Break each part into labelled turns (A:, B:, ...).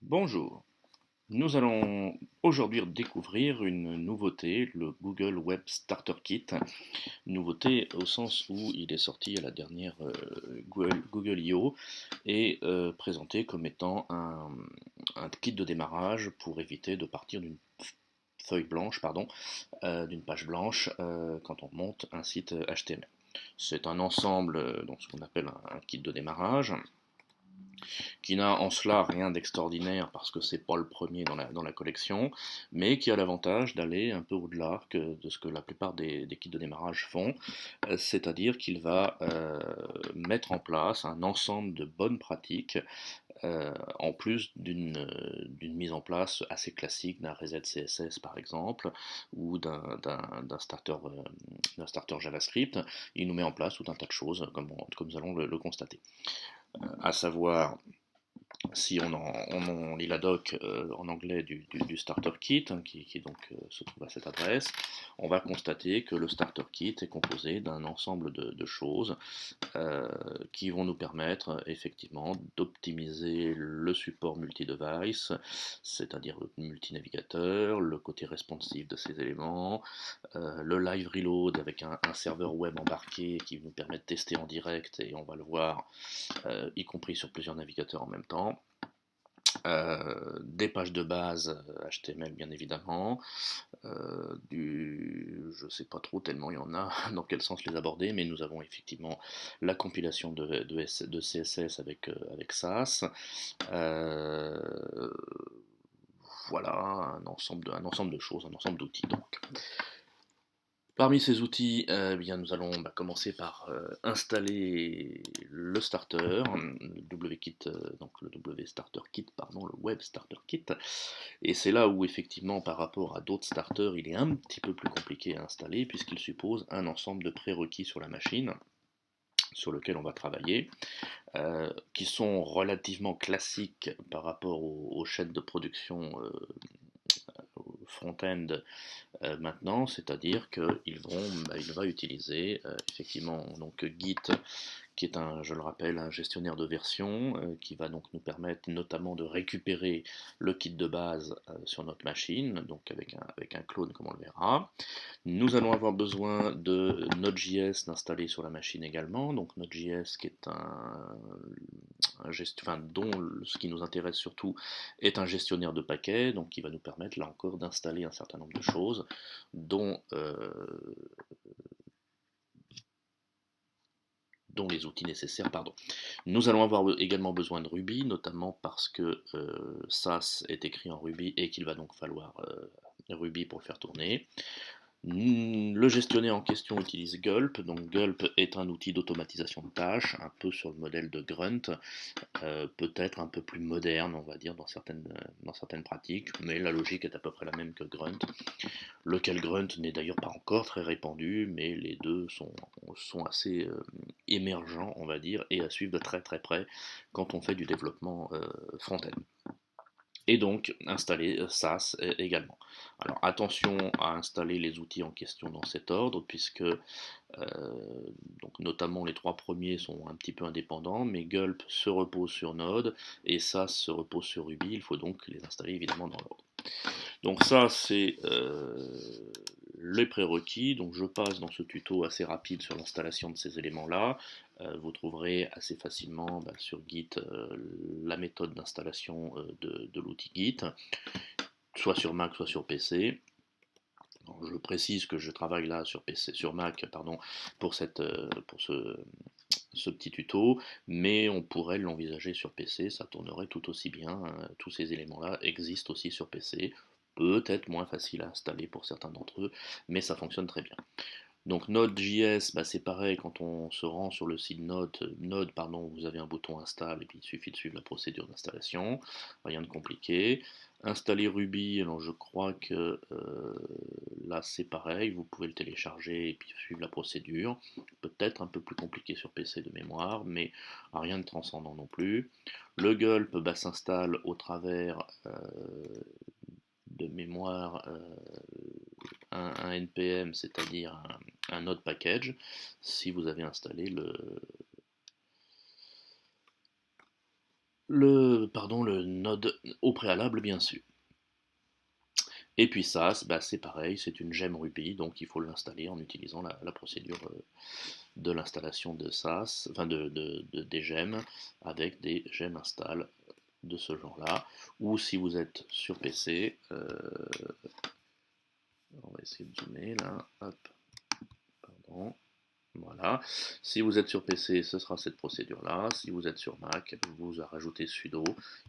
A: Bonjour, nous allons aujourd'hui découvrir une nouveauté, le Google Web Starter Kit. Nouveauté au sens où il est sorti à la dernière Google I/O et présenté comme étant un kit de démarrage pour éviter de partir d'une feuille blanche, pardon, d'une page blanche quand on monte un site HTML. C'est un ensemble, donc ce qu'on appelle un kit de démarrage, qui n'a en cela rien d'extraordinaire parce que c'est pas le premier dans la collection, mais qui a l'avantage d'aller un peu au-delà de ce que la plupart des kits de démarrage font, c'est-à-dire qu'il va mettre en place un ensemble de bonnes pratiques en plus d'une mise en place assez classique d'un reset CSS par exemple, ou d'un starter JavaScript. Il nous met en place tout un tas de choses, comme nous allons le constater. À savoir, si on lit la doc en anglais du Starter Kit, hein, qui donc se trouve à cette adresse, on va constater que le Starter Kit est composé d'un ensemble de choses qui vont nous permettre effectivement d'optimiser le support multi-device, c'est-à-dire le multinavigateur, le côté responsive de ces éléments, le live reload avec un serveur web embarqué qui nous permet de tester en direct, et on va le voir, y compris sur plusieurs navigateurs en même temps. Des pages de base HTML bien évidemment, je sais pas trop tellement il y en a, dans quel sens les aborder, mais nous avons effectivement la compilation de CSS avec SAS, euh, voilà, un ensemble de choses, un ensemble d'outils donc. Parmi ces outils, bien, nous allons commencer par installer le starter, le WKit, donc le W Starter Kit, pardon, le Web Starter Kit. Et c'est là où effectivement par rapport à d'autres starters, il est un petit peu plus compliqué à installer puisqu'il suppose un ensemble de prérequis sur la machine sur lequel on va travailler, qui sont relativement classiques par rapport aux chaînes de production front-end maintenant, c'est-à-dire qu'il va utiliser effectivement donc Git, qui est je le rappelle, un gestionnaire de version qui va donc nous permettre notamment de récupérer le kit de base sur notre machine, donc avec un clone comme on le verra. Nous allons avoir besoin de Node.js d'installer sur la machine également, donc Node.js qui est dont ce qui nous intéresse surtout est un gestionnaire de paquets, donc qui va nous permettre là encore d'installer un certain nombre de choses, dont, dont les outils nécessaires, pardon. Nous allons avoir également besoin de Ruby, notamment parce que SAS est écrit en Ruby et qu'il va donc falloir Ruby pour le faire tourner. Le gestionnaire en question utilise Gulp, donc Gulp est un outil d'automatisation de tâches, un peu sur le modèle de Grunt, peut-être un peu plus moderne, on va dire, dans certaines pratiques, mais la logique est à peu près la même que Grunt, lequel Grunt n'est d'ailleurs pas encore très répandu, mais les deux sont assez émergents, on va dire, et à suivre de très très près quand on fait du développement front-end. Et donc installer SAS également. Alors attention à installer les outils en question dans cet ordre, puisque donc notamment les trois premiers sont un petit peu indépendants, mais Gulp se repose sur Node et SAS se repose sur Ruby, il faut donc les installer évidemment dans l'ordre. Donc ça c'est les prérequis, donc je passe dans ce tuto assez rapide sur l'installation de ces éléments-là. Vous trouverez assez facilement sur Git la méthode d'installation de l'outil Git, soit sur Mac, soit sur PC. Alors, je précise que je travaille là sur PC, sur Mac, pardon, pour ce petit tuto, mais on pourrait l'envisager sur PC, ça tournerait tout aussi bien. Tous ces éléments-là existent aussi sur PC, peut-être moins facile à installer pour certains d'entre eux, mais ça fonctionne très bien. Donc Node.js, c'est pareil, quand on se rend sur le site Node, pardon, vous avez un bouton install et puis il suffit de suivre la procédure d'installation, rien de compliqué. Installer Ruby, alors je crois que là c'est pareil, vous pouvez le télécharger et puis suivre la procédure, peut-être un peu plus compliqué sur PC de mémoire, mais rien de transcendant non plus. Le Gulp s'installe au travers de mémoire un NPM, c'est-à-dire un node package, si vous avez installé le node au préalable, bien sûr. Et puis SAS, bah, c'est pareil, c'est une gemme Ruby, donc il faut l'installer en utilisant la procédure de l'installation de SAS, enfin des gemmes, avec des gemmes install de ce genre-là. Ou si vous êtes sur PC, on va essayer de zoomer là, hop, pardon. Voilà. Si vous êtes sur PC, ce sera cette procédure-là. Si vous êtes sur Mac, vous rajoutez sudo,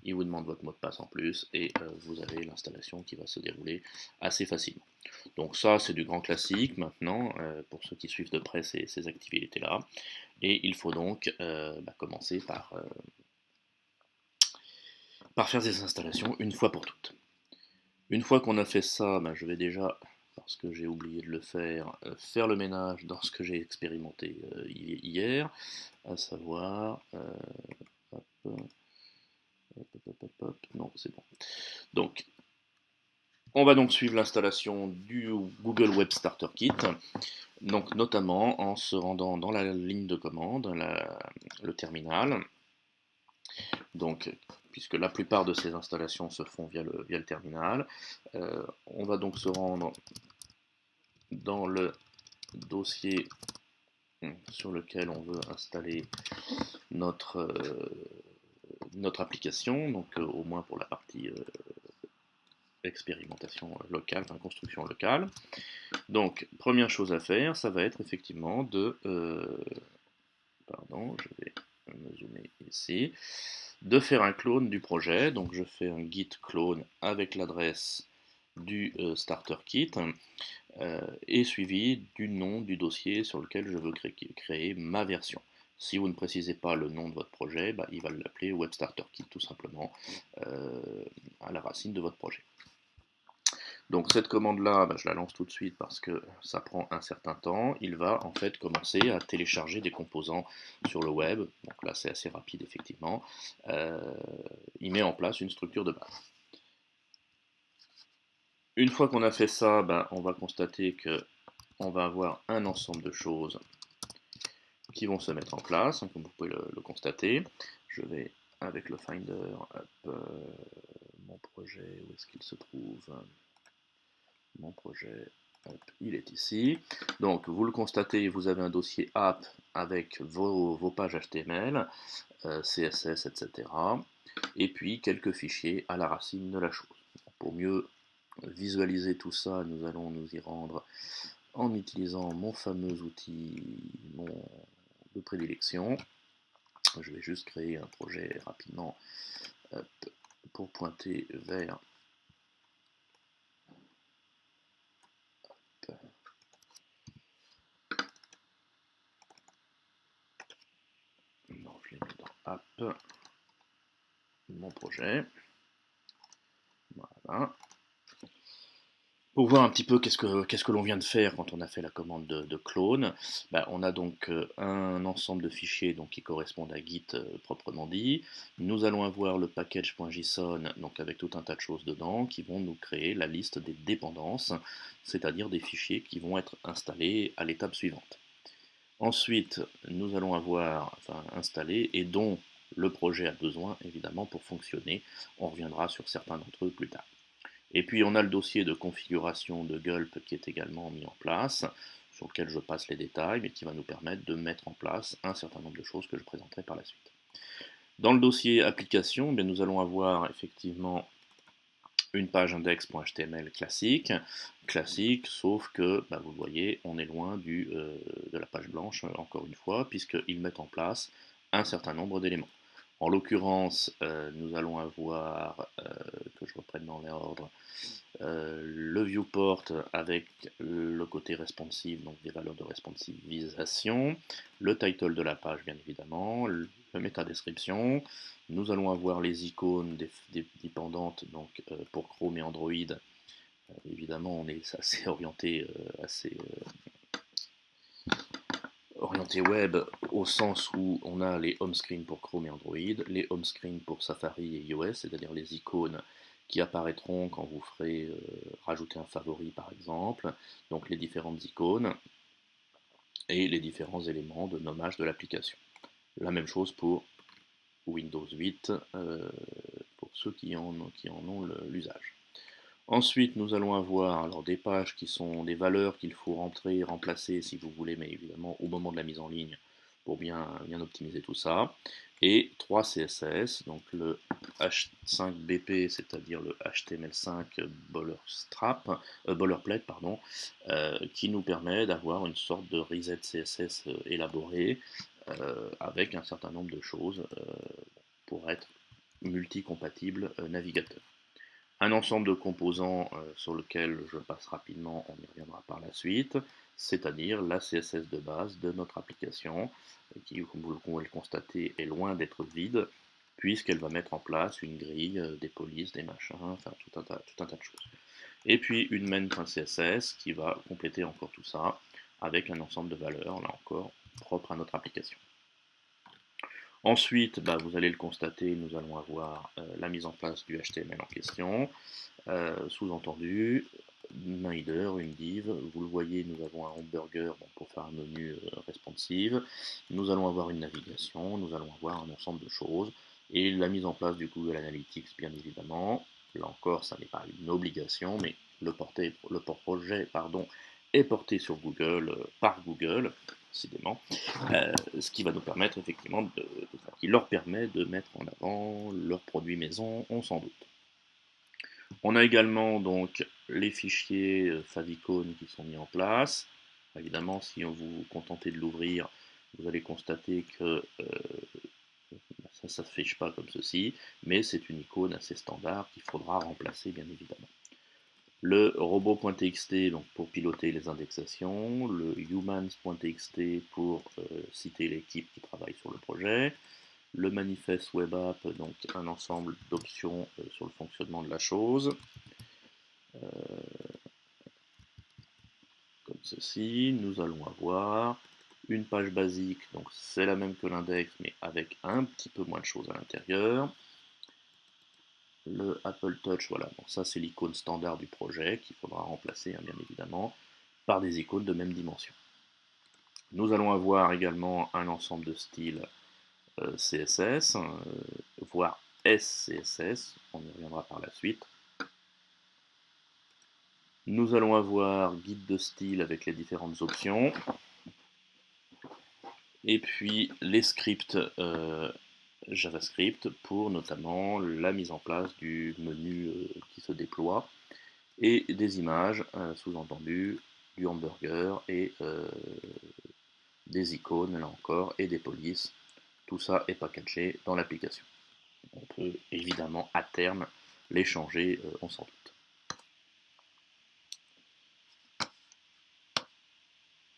A: il vous demande votre mot de passe en plus, et vous avez l'installation qui va se dérouler assez facilement. Donc ça, c'est du grand classique maintenant, pour ceux qui suivent de près ces activités-là. Et il faut donc commencer par faire ces installations une fois pour toutes. Une fois qu'on a fait ça, je vais déjà, parce que j'ai oublié de le faire le ménage dans ce que j'ai expérimenté hier, à savoir, hop, non, c'est bon. Donc, on va donc suivre l'installation du Google Web Starter Kit, donc notamment en se rendant dans la ligne de commande, le terminal. Donc, puisque la plupart de ces installations se font via le terminal, on va donc se rendre dans le dossier sur lequel on veut installer notre, notre application, donc au moins pour la partie expérimentation locale, enfin construction locale. Donc, première chose à faire, ça va être effectivement pardon, je vais me zoomer ici, de faire un clone du projet. Donc, je fais un git clone avec l'adresse du starter kit et suivi du nom du dossier sur lequel je veux créer ma version. Si vous ne précisez pas le nom de votre projet, il va l'appeler Web Starter Kit tout simplement à la racine de votre projet. Donc cette commande-là, je la lance tout de suite parce que ça prend un certain temps. Il va en fait commencer à télécharger des composants sur le web. Donc là c'est assez rapide effectivement. Il met en place une structure de base. Une fois qu'on a fait ça, on va constater que on va avoir un ensemble de choses qui vont se mettre en place, comme vous pouvez le constater. Je vais avec le Finder, mon projet, où est-ce qu'il se trouve? Mon projet, il est ici. Donc vous le constatez, vous avez un dossier app avec vos pages HTML, CSS, etc. Et puis quelques fichiers à la racine de la chose. Pour mieux visualiser tout ça, nous allons nous y rendre en utilisant mon fameux outil de prédilection. Je vais juste créer un projet rapidement pour pointer vers non, je l'ai mis dans App, mon projet. Voilà. Pour voir un petit peu qu'est-ce que l'on vient de faire quand on a fait la commande de clone, on a donc un ensemble de fichiers donc, qui correspondent à Git proprement dit. Nous allons avoir le package.json donc avec tout un tas de choses dedans qui vont nous créer la liste des dépendances, c'est-à-dire des fichiers qui vont être installés à l'étape suivante. Ensuite, nous allons avoir installé et dont le projet a besoin évidemment pour fonctionner. On reviendra sur certains d'entre eux plus tard. Et puis on a le dossier de configuration de Gulp qui est également mis en place, sur lequel je passe les détails, mais qui va nous permettre de mettre en place un certain nombre de choses que je présenterai par la suite. Dans le dossier application, nous allons avoir effectivement une page index.html classique, sauf que, vous voyez, on est loin de la page blanche, encore une fois, puisqu'ils mettent en place un certain nombre d'éléments. En l'occurrence, nous allons avoir, que je reprenne dans l'ordre, le viewport avec le côté responsive, donc des valeurs de responsivisation, le title de la page bien évidemment, le métadescription. Nous allons avoir les icônes des dépendantes donc, pour Chrome et Android. Évidemment, on est assez orienté, orienté web au sens où on a les home screen pour Chrome et Android, les home screen pour Safari et iOS, c'est-à-dire les icônes qui apparaîtront quand vous ferez rajouter un favori par exemple, donc les différentes icônes et les différents éléments de nommage de l'application. La même chose pour Windows 8 pour ceux qui en ont l'usage. Ensuite, nous allons avoir alors des pages qui sont des valeurs qu'il faut rentrer, remplacer si vous voulez, mais évidemment au moment de la mise en ligne pour bien optimiser tout ça. Et 3 CSS, donc le H5BP, c'est-à-dire le HTML5 boilerplate, pardon, qui nous permet d'avoir une sorte de reset CSS élaboré avec un certain nombre de choses pour être multi-compatible navigateur. Un ensemble de composants sur lequel je passe rapidement, on y reviendra par la suite, c'est-à-dire la CSS de base de notre application, qui, comme vous pouvez le constater, est loin d'être vide, puisqu'elle va mettre en place une grille, des polices, des machins, enfin tout un tas de choses. Et puis une main.css qui va compléter encore tout ça, avec un ensemble de valeurs, là encore, propres à notre application. Ensuite, vous allez le constater, nous allons avoir la mise en place du HTML en question, sous-entendu, une header, une div, vous le voyez, nous avons un hamburger pour faire un menu responsive, nous allons avoir une navigation, nous allons avoir un ensemble de choses, et la mise en place du Google Analytics, bien évidemment. Là encore, ça n'est pas une obligation, mais le projet est porté sur Google, par Google, décidément, ce qui va nous permettre effectivement qui leur permet de mettre en avant leurs produits maison, on s'en doute. On a également donc les fichiers favicon qui sont mis en place. Évidemment, si on vous contentez de l'ouvrir, vous allez constater que ça ne s'affiche pas comme ceci, mais c'est une icône assez standard qu'il faudra remplacer bien évidemment. Le robot.txt donc pour piloter les indexations, le humans.txt pour citer l'équipe qui travaille sur le projet, le manifeste web app, donc un ensemble d'options sur le fonctionnement de la chose, comme ceci. Nous allons avoir une page basique, donc c'est la même que l'index, mais avec un petit peu moins de choses à l'intérieur. Le Apple Touch, voilà, donc ça c'est l'icône standard du projet qu'il faudra remplacer bien évidemment par des icônes de même dimension. Nous allons avoir également un ensemble de styles CSS, voire SCSS, on y reviendra par la suite. Nous allons avoir guide de style avec les différentes options. Et puis les scripts JavaScript pour notamment la mise en place du menu qui se déploie et des images, sous-entendu du hamburger et des icônes là encore et des polices. Tout ça est packagé dans l'application. On peut évidemment à terme les changer, on s'en doute.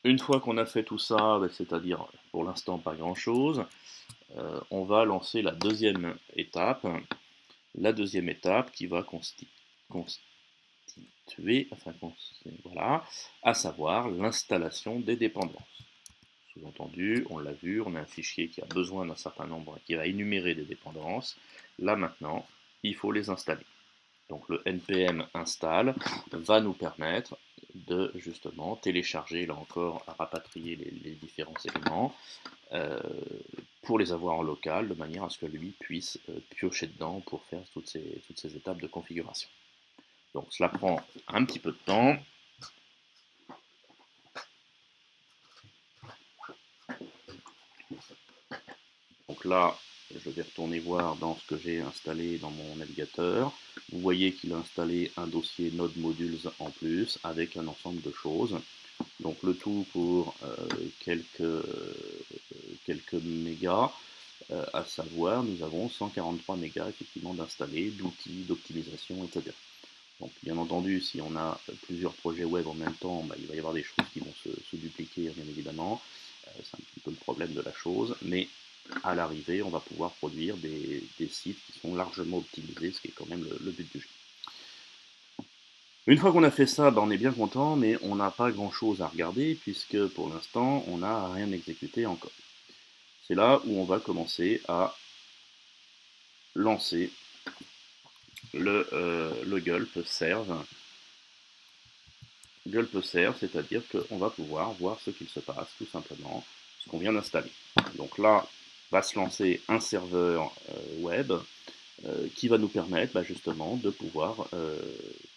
A: Une fois qu'on a fait tout ça, c'est-à-dire pour l'instant pas grand-chose, on va lancer la deuxième étape. La deuxième étape qui va voilà, à savoir l'installation des dépendances. Sous-entendu, on l'a vu, on a un fichier qui a besoin d'un certain nombre, qui va énumérer des dépendances. Là maintenant, il faut les installer. Donc le npm install va nous permettre de justement télécharger, là encore, à rapatrier les différents éléments pour les avoir en local, de manière à ce que lui puisse piocher dedans pour faire toutes ces étapes de configuration. Donc cela prend un petit peu de temps. Donc là, je vais retourner voir dans ce que j'ai installé dans mon navigateur. Vous voyez qu'il a installé un dossier Node Modules en plus avec un ensemble de choses. Donc le tout pour quelques mégas, à savoir nous avons 143 mégas effectivement d'installés, d'outils, d'optimisation, etc. Donc bien entendu, si on a plusieurs projets web en même temps, il va y avoir des choses qui vont se dupliquer bien évidemment. C'est un petit peu le problème de la chose, mais à l'arrivée, on va pouvoir produire des sites qui sont largement optimisés, ce qui est quand même le but du jeu. Une fois qu'on a fait ça, on est bien content, mais on n'a pas grand chose à regarder, puisque pour l'instant, on n'a rien exécuté encore. C'est là où on va commencer à lancer le gulp serve. Gulp serve, c'est-à-dire qu'on va pouvoir voir ce qu'il se passe, tout simplement, ce qu'on vient d'installer. Donc là, va se lancer un serveur web qui va nous permettre justement de pouvoir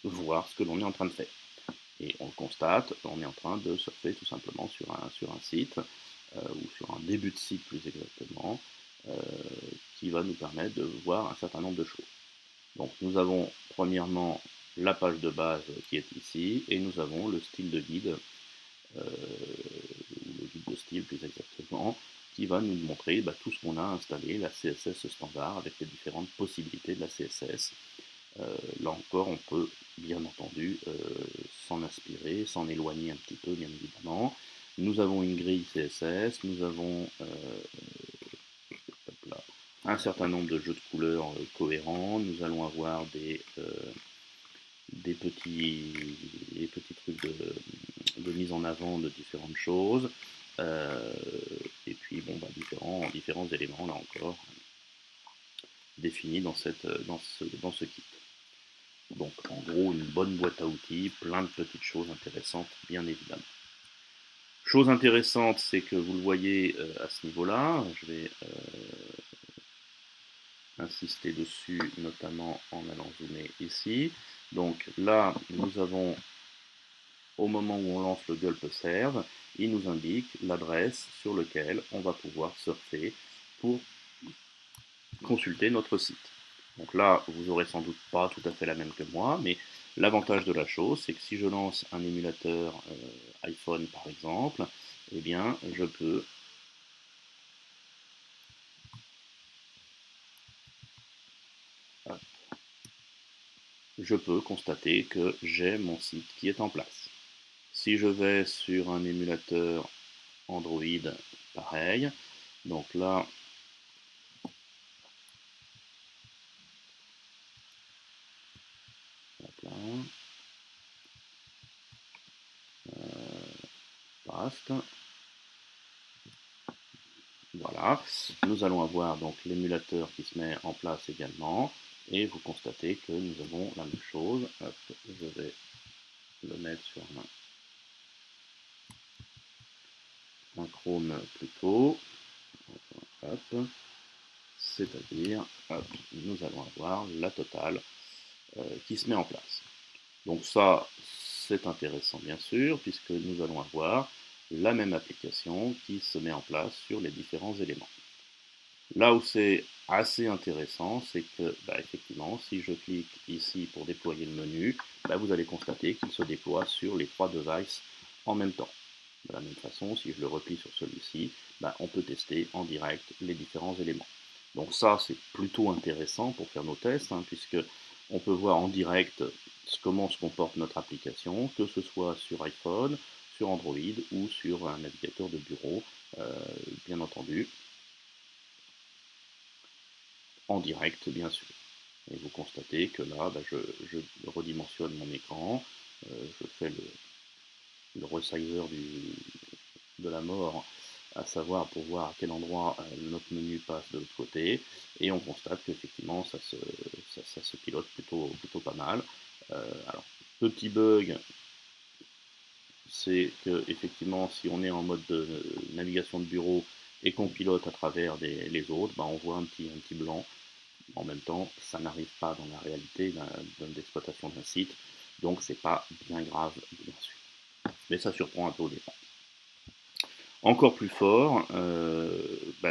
A: voir ce que l'on est en train de faire. Et on le constate, on est en train de surfer tout simplement sur un site, ou sur un début de site plus exactement, euh, qui va nous permettre de voir un certain nombre de choses. Donc nous avons premièrement la page de base qui est ici, et nous avons le style de guide, le guide de style plus exactement, qui va nous montrer tout ce qu'on a installé, la CSS standard, avec les différentes possibilités de la CSS. Là encore, on peut bien entendu s'en inspirer, s'en éloigner un petit peu, bien évidemment. Nous avons une grille CSS, nous avons un certain nombre de jeux de couleurs cohérents, nous allons avoir des petits trucs de mise en avant de différentes choses, et puis différents éléments, là encore, définis dans ce kit. Donc en gros, une bonne boîte à outils, plein de petites choses intéressantes, bien évidemment. Chose intéressante, c'est que vous le voyez à ce niveau-là, je vais insister dessus, notamment en allant zoomer ici. Donc là, nous avons, au moment où on lance le gulp serve, il nous indique l'adresse sur laquelle on va pouvoir surfer pour consulter notre site. Donc là, vous aurez sans doute pas tout à fait la même que moi, mais l'avantage de la chose, c'est que si je lance un émulateur iPhone par exemple, eh bien, je peux constater que j'ai mon site qui est en place. Si je vais sur un émulateur Android, pareil. Donc là, hop là, paste. Voilà, nous allons avoir donc l'émulateur qui se met en place également, et vous constatez que nous avons la même chose. Hop, je vais le mettre sur un Chrome plutôt. Hop, c'est-à-dire, nous allons avoir la totale qui se met en place. Donc ça, c'est intéressant bien sûr, puisque nous allons avoir la même application qui se met en place sur les différents éléments. Là où c'est assez intéressant, c'est que, effectivement, si je clique ici pour déployer le menu, vous allez constater qu'il se déploie sur les 3 devices en même temps. De la même façon, si je le replie sur celui-ci, on peut tester en direct les différents éléments. Donc ça, c'est plutôt intéressant pour faire nos tests, puisque on peut voir en direct comment se comporte notre application, que ce soit sur iPhone, sur Android ou sur un navigateur de bureau, bien entendu, en direct bien sûr. Et vous constatez que là, je redimensionne mon écran, je fais le resizer de la mort, à savoir pour voir à quel endroit notre menu passe de l'autre côté, et on constate qu'effectivement ça se pilote plutôt pas mal. Alors, petit bug, c'est que effectivement si on est en mode de navigation de bureau et qu'on pilote à travers les autres, on voit un petit blanc. En même temps, ça n'arrive pas dans la réalité d'exploitation d'un site, donc c'est pas bien grave, bien sûr. Mais ça surprend un peu au départ. Encore plus fort,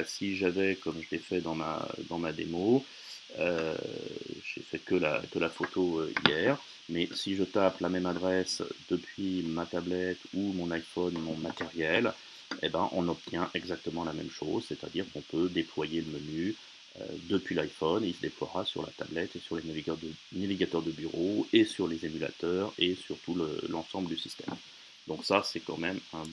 A: si j'avais, comme je l'ai fait dans ma démo, j'ai fait que la photo hier, mais si je tape la même adresse depuis ma tablette ou mon iPhone, mon matériel, on obtient exactement la même chose, c'est-à-dire qu'on peut déployer le menu depuis l'iPhone, il se déploiera sur la tablette et sur les navigateurs de bureau et sur les émulateurs et sur tout l'ensemble du système. Donc ça, c'est quand même un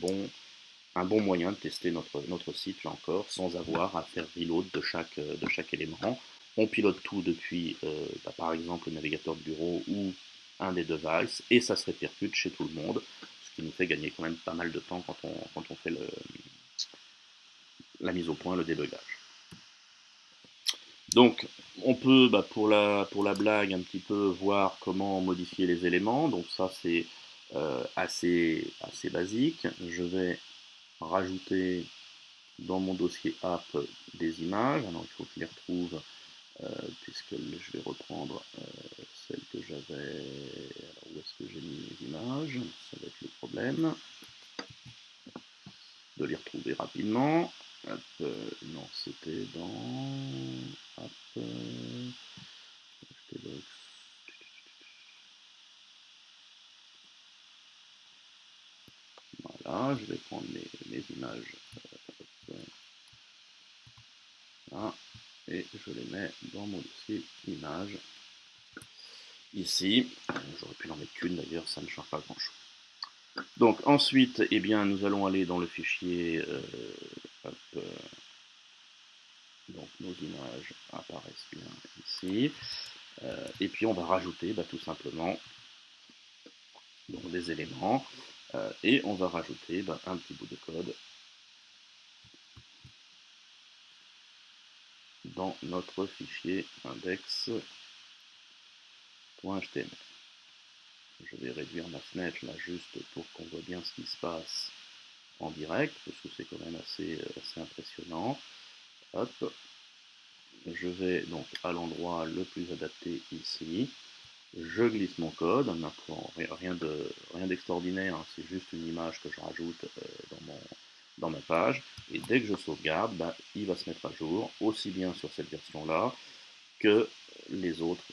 A: bon moyen de tester notre site, là encore, sans avoir à faire reload de chaque élément. On pilote tout depuis, par exemple, le navigateur de bureau ou un des devices, et ça se répercute chez tout le monde, ce qui nous fait gagner quand même pas mal de temps quand on fait la mise au point, le débugage. Donc, on peut, pour la blague, un petit peu voir comment modifier les éléments. Donc ça, c'est assez basique. Je vais rajouter dans mon dossier app des images. Alors il faut que je les retrouve puisque je vais reprendre celle que j'avais. Alors où est-ce que j'ai mis les images? Ça va être le problème de les retrouver rapidement. Hop, non, c'était dans app, voilà, je vais prendre mes images là, et je les mets dans mon dossier images ici. J'aurais pu en mettre qu'une d'ailleurs, ça ne change pas grand chose. Donc ensuite, eh bien, nous allons aller dans le fichier, hop, donc nos images apparaissent bien ici, et puis on va rajouter tout simplement donc, des éléments, et on va rajouter un petit bout de code dans notre fichier index.html. Je vais réduire ma fenêtre là juste pour qu'on voit bien ce qui se passe en direct, parce que c'est quand même assez impressionnant. Hop. Je vais donc à l'endroit le plus adapté ici. Je glisse mon code, maintenant rien d'extraordinaire, hein, c'est juste une image que je rajoute dans ma page, et dès que je sauvegarde, il va se mettre à jour, aussi bien sur cette version-là que les autres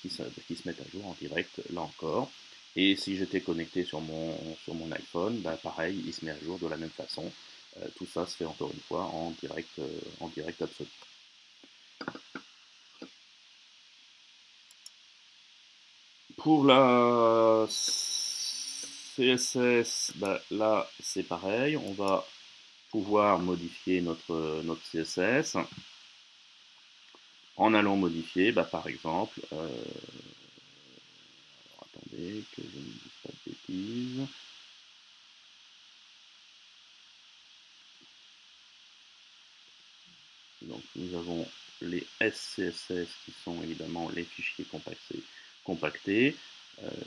A: qui se mettent à jour en direct, là encore. Et si j'étais connecté sur mon iPhone, pareil, il se met à jour de la même façon. Tout ça se fait encore une fois en direct absolu. Pour la CSS, là c'est pareil, on va pouvoir modifier notre CSS en allant modifier, par exemple, attendez que je ne dise pas de bêtises. Donc nous avons les SCSS qui sont évidemment les fichiers compactés.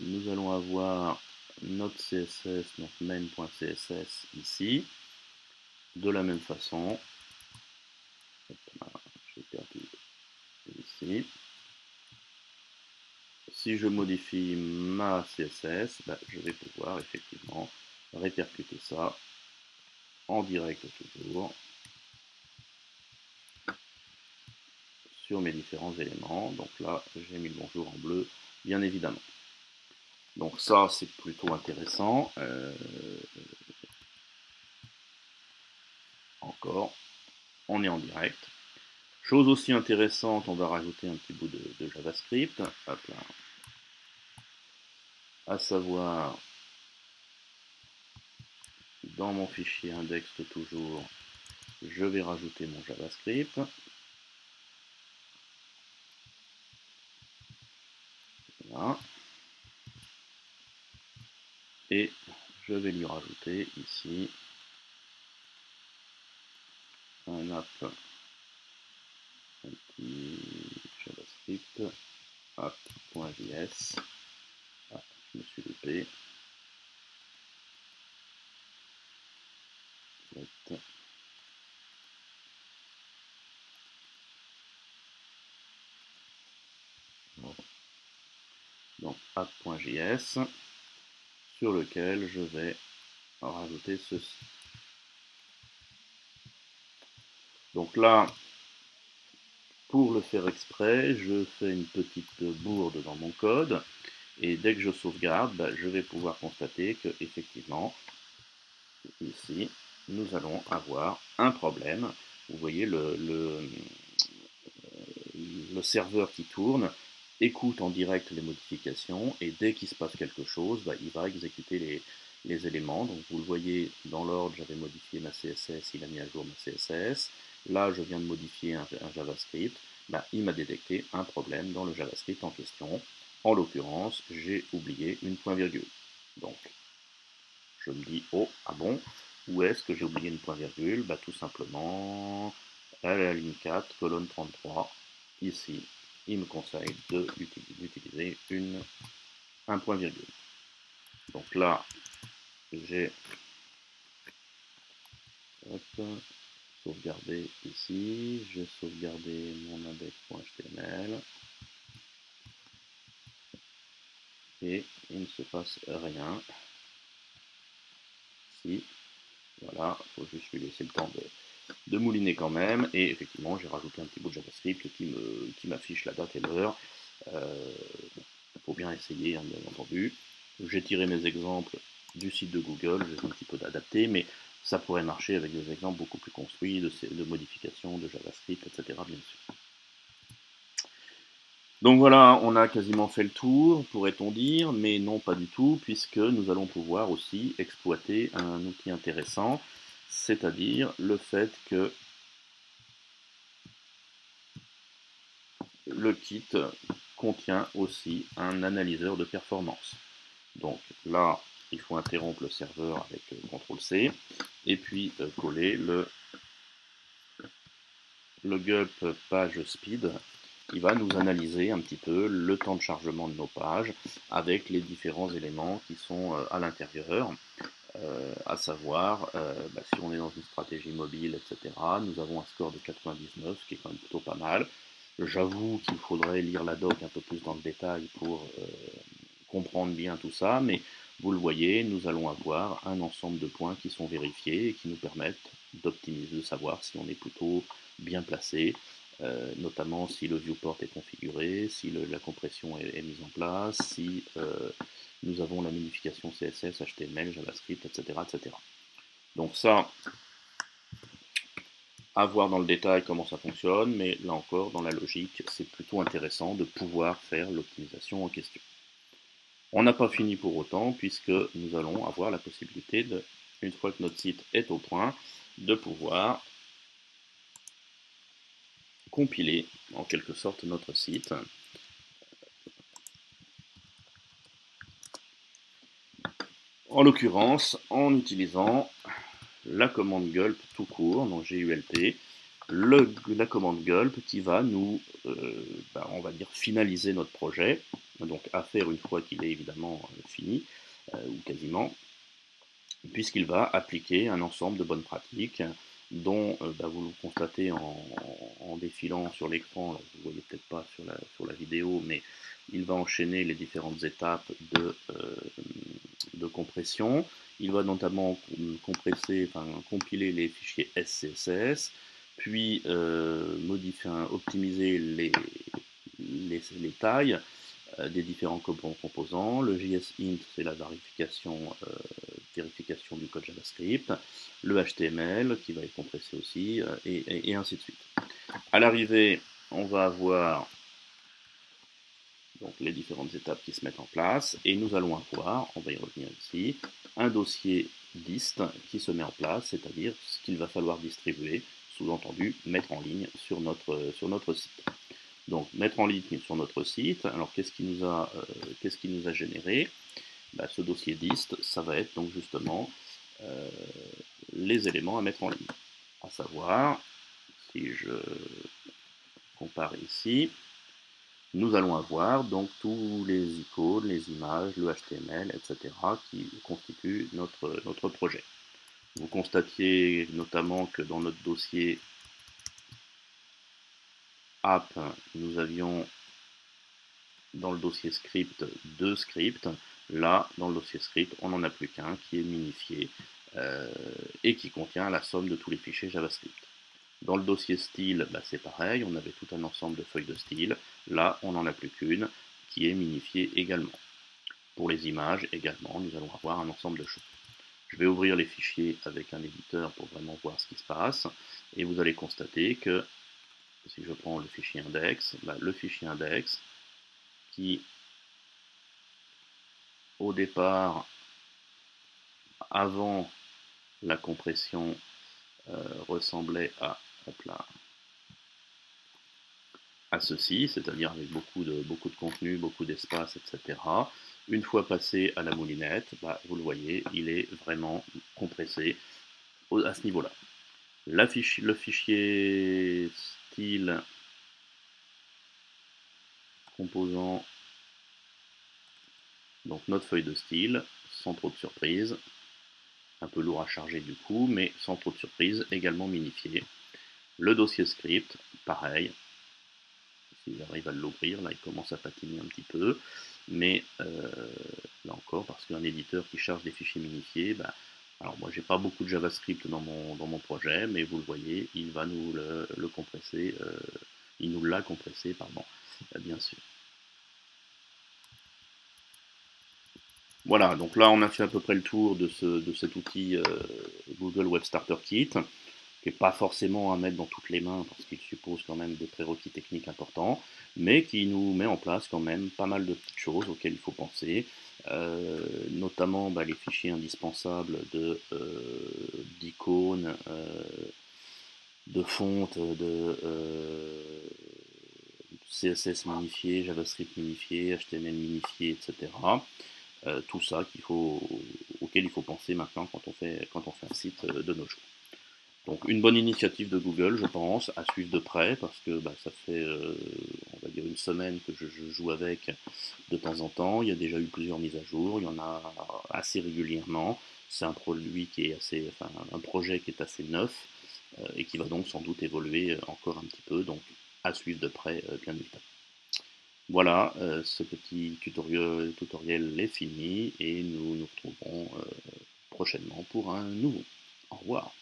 A: Nous allons avoir notre CSS, donc main.css ici. De la même façon, j'ai perdu ici. Si je modifie ma CSS, je vais pouvoir effectivement répercuter ça en direct toujours sur mes différents éléments. Donc là, j'ai mis le bonjour en bleu, bien évidemment. Donc ça, c'est plutôt intéressant. Encore, on est en direct. Chose aussi intéressante, on va rajouter un petit bout de JavaScript. Hop là. À savoir, dans mon fichier index toujours, je vais rajouter mon JavaScript. Voilà. Et je vais lui rajouter ici un app, un petit JavaScript app.js. Ah, je me suis loupé. Donc app.js sur lequel je vais rajouter ceci. Donc là, pour le faire exprès, je fais une petite bourde dans mon code et dès que je sauvegarde, je vais pouvoir constater que effectivement, ici, nous allons avoir un problème. Vous voyez le serveur qui tourne écoute en direct les modifications et dès qu'il se passe quelque chose, il va exécuter les éléments. Donc vous le voyez dans l'ordre, j'avais modifié ma CSS, il a mis à jour ma CSS. Là, je viens de modifier un JavaScript. Il m'a détecté un problème dans le JavaScript en question. En l'occurrence, j'ai oublié une point-virgule. Donc, je me dis, oh, ah bon, où est-ce que j'ai oublié une point-virgule? Tout simplement à la ligne 4, colonne 33. Ici, il me conseille d'utiliser un point-virgule. Donc là, j'ai Hop, sauvegarder ici, je vais sauvegarder mon index.html et il ne se passe rien. Si, voilà, il faut juste lui laisser le temps de mouliner quand même, et effectivement j'ai rajouté un petit bout de JavaScript qui m'affiche la date et l'heure. Il faut bien essayer, hein, bien entendu. J'ai tiré mes exemples du site de Google, j'ai un petit peu d'adapter, mais ça pourrait marcher avec des exemples beaucoup plus construits de modifications de JavaScript, etc. bien sûr. Donc voilà, on a quasiment fait le tour, pourrait-on dire, mais non pas du tout, puisque nous allons pouvoir aussi exploiter un outil intéressant, c'est-à-dire le fait que le kit contient aussi un analyseur de performance. Donc là, il faut interrompre le serveur avec CTRL-C, et puis coller le gulp page speed, qui va nous analyser un petit peu le temps de chargement de nos pages avec les différents éléments qui sont à l'intérieur, à savoir si on est dans une stratégie mobile, etc. Nous avons un score de 99, ce qui est quand même plutôt pas mal. J'avoue qu'il faudrait lire la doc un peu plus dans le détail pour comprendre bien tout ça, mais vous le voyez, nous allons avoir un ensemble de points qui sont vérifiés et qui nous permettent d'optimiser, de savoir si on est plutôt bien placé, notamment si le viewport est configuré, si la compression est mise en place, si nous avons la minification CSS, HTML, JavaScript, etc., etc. Donc ça, à voir dans le détail comment ça fonctionne, mais là encore, dans la logique, c'est plutôt intéressant de pouvoir faire l'optimisation en question. On n'a pas fini pour autant, puisque nous allons avoir la possibilité, une fois que notre site est au point, de pouvoir compiler en quelque sorte notre site. En l'occurrence, en utilisant la commande gulp tout court, donc GULP, la commande gulp qui va nous, on va dire, finaliser notre projet, donc à faire une fois qu'il est évidemment fini, ou quasiment, puisqu'il va appliquer un ensemble de bonnes pratiques dont vous le constatez en défilant sur l'écran, vous ne voyez peut-être pas sur la vidéo, mais il va enchaîner les différentes étapes de compression. Il va notamment compiler les fichiers SCSS, puis optimiser les tailles des différents composants. Le JSInt, c'est la vérification du code JavaScript. Le HTML, qui va être compressé aussi, et ainsi de suite. À l'arrivée, on va avoir donc, les différentes étapes qui se mettent en place, et nous allons avoir, on va y revenir ici, un dossier dist qui se met en place, c'est-à-dire ce qu'il va falloir distribuer, sous-entendu mettre en ligne sur notre site. Donc mettre en ligne sur notre site, alors qu'est-ce qui nous a généré? Ce dossier dist, ça va être donc justement les éléments à mettre en ligne. À savoir, si je compare ici, nous allons avoir donc tous les icônes, les images, le HTML, etc. qui constituent notre projet. Vous constatiez notamment que dans notre dossier app, nous avions dans le dossier script 2 scripts. Là, dans le dossier script, on n'en a plus qu'un qui est minifié et qui contient la somme de tous les fichiers JavaScript. Dans le dossier style, c'est pareil, on avait tout un ensemble de feuilles de style. Là, on n'en a plus qu'une qui est minifiée également. Pour les images également, nous allons avoir un ensemble de choses. Je vais ouvrir les fichiers avec un éditeur pour vraiment voir ce qui se passe. Et vous allez constater que si je prends le fichier index, le fichier index qui au départ, avant la compression, ressemblait à ceci, c'est-à-dire avec beaucoup de contenu, beaucoup d'espace, etc. Une fois passé à la moulinette, vous le voyez, il est vraiment compressé à ce niveau-là. Le fichier style composant donc notre feuille de style, sans trop de surprise, un peu lourd à charger du coup, mais sans trop de surprise, également minifié. Le dossier script, pareil, si j'arrive à l'ouvrir, là il commence à patiner un petit peu, mais là encore, parce qu'un éditeur qui charge des fichiers minifiés, bah, alors moi j'ai pas beaucoup de JavaScript dans mon projet, mais vous le voyez, il va nous le compresser, il nous l'a compressé, pardon, bien sûr. Voilà, donc là on a fait à peu près le tour de cet outil Google Web Starter Kit, qui n'est pas forcément à mettre dans toutes les mains parce qu'il suppose quand même des prérequis techniques importants, mais qui nous met en place quand même pas mal de petites choses auxquelles il faut penser, notamment bah, les fichiers indispensables d'icônes, de fonte, CSS minifié, JavaScript minifié, HTML minifié, etc. Tout ça auquel il faut penser maintenant quand on fait un site de nos jours. Donc une bonne initiative de Google, je pense, à suivre de près, parce que bah, ça fait, on va dire, une semaine que je joue avec de temps en temps. Il y a déjà eu plusieurs mises à jour, il y en a assez régulièrement. C'est un produit qui est assez, enfin, un projet qui est assez neuf et qui va donc sans doute évoluer encore un petit peu, donc à suivre de près, bien évidemment. Voilà, ce petit tutoriel est fini et nous nous retrouverons prochainement pour un nouveau. Au revoir.